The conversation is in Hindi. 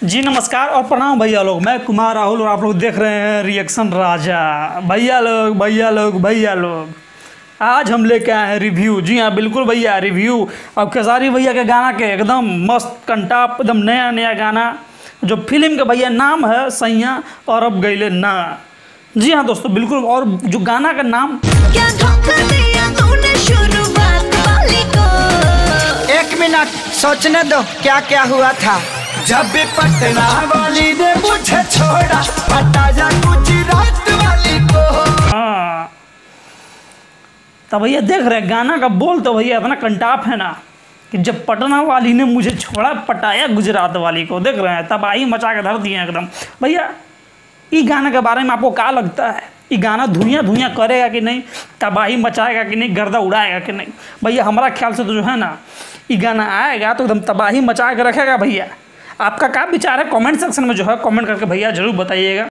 जी नमस्कार और प्रणाम भैया लोग। मैं कुमार राहुल और आप लोग देख रहे हैं रिएक्शन राजा। भैया लोग आज हम लेके आए हैं रिव्यू। जी हाँ बिल्कुल भैया, रिव्यू अब खेसारी भैया के गाना के एकदम मस्त कंटाप, एकदम नया गाना जो फिल्म का भैया नाम है सैया और अब गईले ना। जी हाँ दोस्तों बिल्कुल, और जो गाना का नाम क्या धोखा दिया तूने शुरुआत वाली को। एक मिनट सोचने दो क्या क्या हुआ था। जब भी पटना वाली ने मुझे छोड़ा, पटाया गुजरात वाली को। हाँ तो भैया देख रहे हैं गाना का बोल तो भैया इतना कंटाप है ना कि जब पटना वाली ने मुझे छोड़ा, पटाया गुजरात वाली को। देख रहे हैं तबाही मचा के धर दिए एकदम। भैया ये गाना के बारे में आपको क्या लगता है? ये गाना धुइयाँ करेगा कि नहीं, तबाही मचाएगा कि नहीं, गर्दा उड़ाएगा कि नहीं? भैया हमारा ख्याल से तो जो है ना, ये गाना आएगा तो एकदम तबाही मचा के रखेगा। भैया आपका क्या विचार है? कमेंट सेक्शन में जो है कमेंट करके भैया ज़रूर बताइएगा।